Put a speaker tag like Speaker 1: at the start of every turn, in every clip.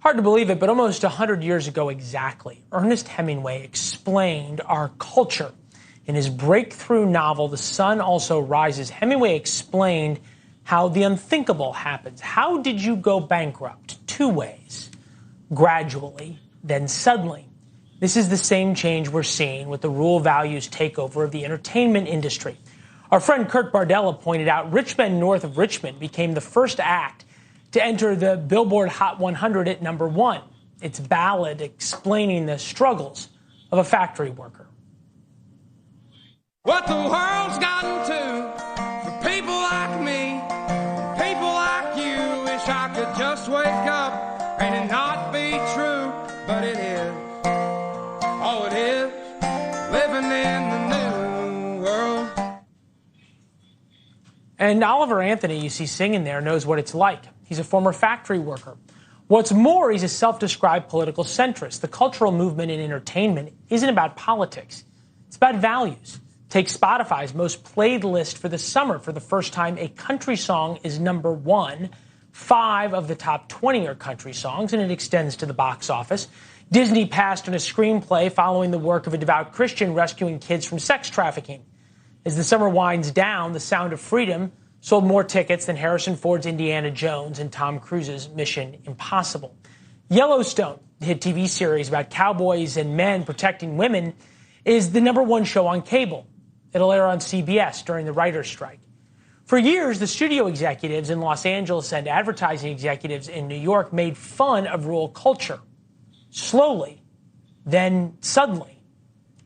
Speaker 1: Hard to believe it, but almost 100 years ago exactly, Ernest Hemingway explained our culture. In his breakthrough novel, The Sun Also Rises, Hemingway explained how the unthinkable happens. How did you go bankrupt? Two ways. Gradually, then suddenly. This is the same change we're seeing with the rural values takeover of the entertainment industry. Our friend Kurt Bardella pointed out Rich Men North of Richmond became the first act to enter the Billboard Hot 100 at #1. Its ballad explaining the struggles of a factory worker.
Speaker 2: What the world's gotten to for people like me, people like you. Wish I could just wake up and it not be true, but it is. Oh, it is living in the new world.
Speaker 1: And Oliver Anthony, you see singing there, knows what it's like. He's a former factory worker. What's more, he's a self-described political centrist. The cultural movement in entertainment isn't about politics. It's about values. Take Spotify's most played list for the summer. For the first time, a country song is #1. 5 of the top 20 are country songs, and it extends to the box office. Disney passed on a screenplay following the work of a devout Christian rescuing kids from sex trafficking. As the summer winds down, The Sound of Freedom sold more tickets than Harrison Ford's Indiana Jones and Tom Cruise's Mission Impossible. Yellowstone, the hit TV series about cowboys and men protecting women, is the #1 show on cable. It'll air on CBS during the writer's strike. For years, the studio executives in Los Angeles and advertising executives in New York made fun of rural culture. Slowly, then suddenly,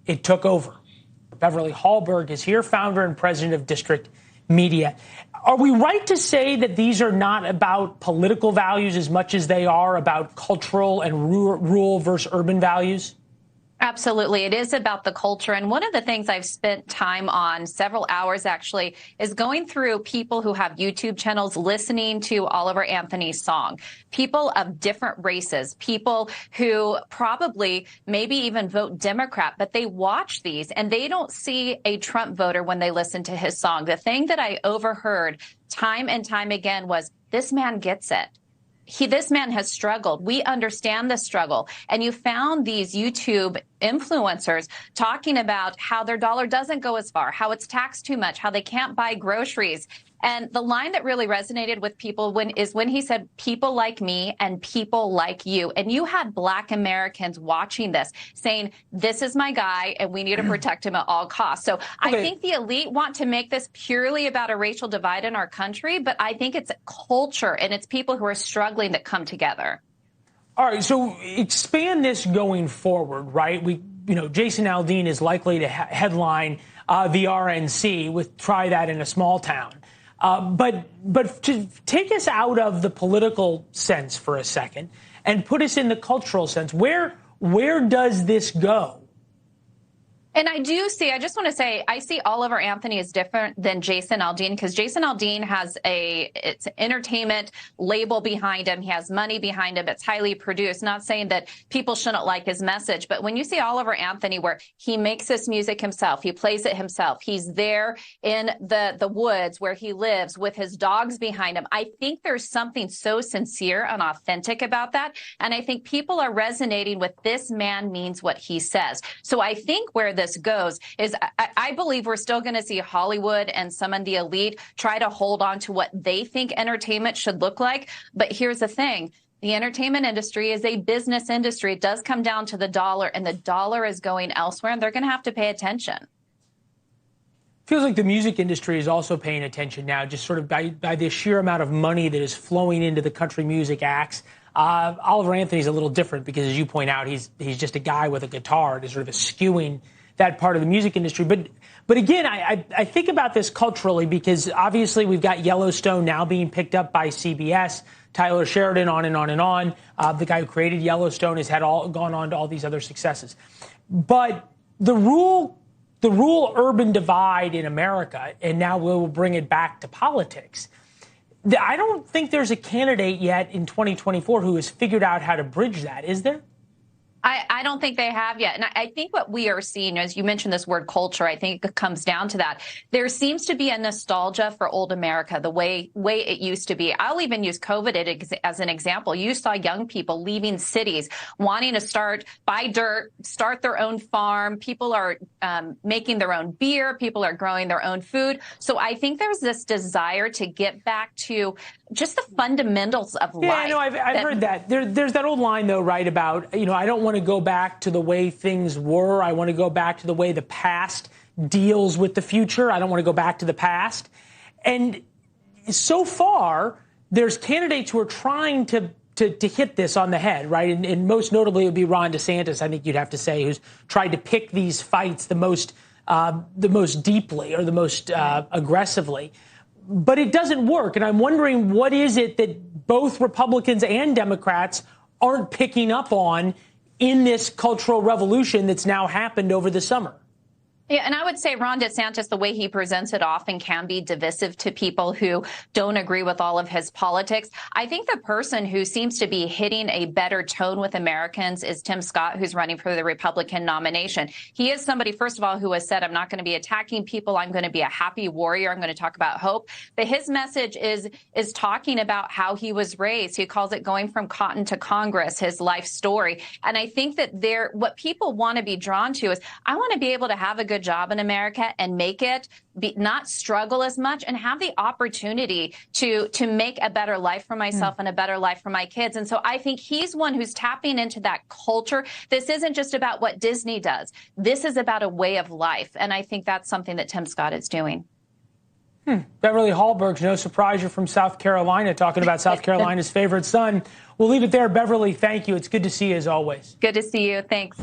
Speaker 1: it took over. Beverly Hallberg is here, founder and president of District Media. Are we right to say that these are not about political values as much as they are about cultural and rural versus urban values?
Speaker 3: Absolutely. It is about the culture. And one of the things I've spent time on, several hours actually, is going through people who have YouTube channels listening to Oliver Anthony's song. People of different races, people who probably maybe even vote Democrat, but they watch these and they don't see a Trump voter when they listen to his song. The thing that I overheard time and time again was, this man gets it. This man has struggled. We understand the struggle. And you found these YouTube influencers talking about how their dollar doesn't go as far, how it's taxed too much, how they can't buy groceries. And the line that really resonated with people is when he said, people like me and people like you. And you had Black Americans watching this saying, this is my guy and we need to protect him at all costs. So I think the elite want to make this purely about a racial divide in our country, but I think it's culture and it's people who are struggling that come together.
Speaker 1: All right, so expand this going forward, right? Jason Aldean is likely to headline the RNC with Try That in a Small Town. But to take us out of the political sense for a second and put us in the cultural sense, where does this go?
Speaker 3: And I just want to say, I see Oliver Anthony as different than Jason Aldean because Jason Aldean has it's an entertainment label behind him. He has money behind him. It's highly produced. Not saying that people shouldn't like his message, but when you see Oliver Anthony, where he makes this music himself, he plays it himself, he's there in the woods where he lives with his dogs behind him. I think there's something so sincere and authentic about that. And I think people are resonating with this man means what he says. So I think where this goes is I believe we're still going to see Hollywood and some of the elite try to hold on to what they think entertainment should look like. But here's the thing. The entertainment industry is a business industry. It does come down to the dollar, and the dollar is going elsewhere, and they're going to have to pay attention.
Speaker 1: Feels like the music industry is also paying attention now, just sort of by the sheer amount of money that is flowing into the country music acts. Oliver Anthony's a little different because, as you point out, he's just a guy with a guitar. It is sort of eschewing that part of the music industry. But again, I think about this culturally because obviously we've got Yellowstone now being picked up by CBS, Tyler Sheridan, on and on and on. The guy who created Yellowstone has gone on to all these other successes. But the rural-urban divide in America, and now we'll bring it back to politics, I don't think there's a candidate yet in 2024 who has figured out how to bridge that, is there?
Speaker 3: I don't think they have yet. And I think what we are seeing, as you mentioned this word culture, I think it comes down to that. There seems to be a nostalgia for old America, the way it used to be. I'll even use COVID as an example. You saw young people leaving cities, wanting to buy dirt, start their own farm. People are making their own beer. People are growing their own food. So I think there's this desire to get back to just the fundamentals of life.
Speaker 1: Yeah, I know. I've heard that. There's that old line, though, right, about, I don't want to go back to the way things were. I want to go back to the way the past deals with the future. I don't want to go back to the past. And so far, there's candidates who are trying to hit this on the head, right? And most notably, it would be Ron DeSantis, I think you'd have to say, who's tried to pick these fights the most deeply or the most aggressively. But it doesn't work. And I'm wondering, what is it that both Republicans and Democrats aren't picking up on in this cultural revolution that's now happened over the summer?
Speaker 3: Yeah, and I would say Ron DeSantis, the way he presents it often can be divisive to people who don't agree with all of his politics. I think the person who seems to be hitting a better tone with Americans is Tim Scott, who's running for the Republican nomination. He is somebody, first of all, who has said, I'm not going to be attacking people. I'm going to be a happy warrior. I'm going to talk about hope. But his message is talking about how he was raised. He calls it going from cotton to Congress, his life story. And I think that what people want to be drawn to is, I want to be able to have a good job in America and make it, not struggle as much, and have the opportunity to make a better life for myself and a better life for my kids. And so I think he's one who's tapping into that culture. This isn't just about what Disney does. This is about a way of life. And I think that's something that Tim Scott is doing.
Speaker 1: Beverly Hallberg, no surprise you're from South Carolina, talking about South Carolina's favorite son. We'll leave it there. Beverly, thank you. It's good to see you as always.
Speaker 3: Good to see you. Thanks.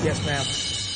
Speaker 1: Yes, ma'am.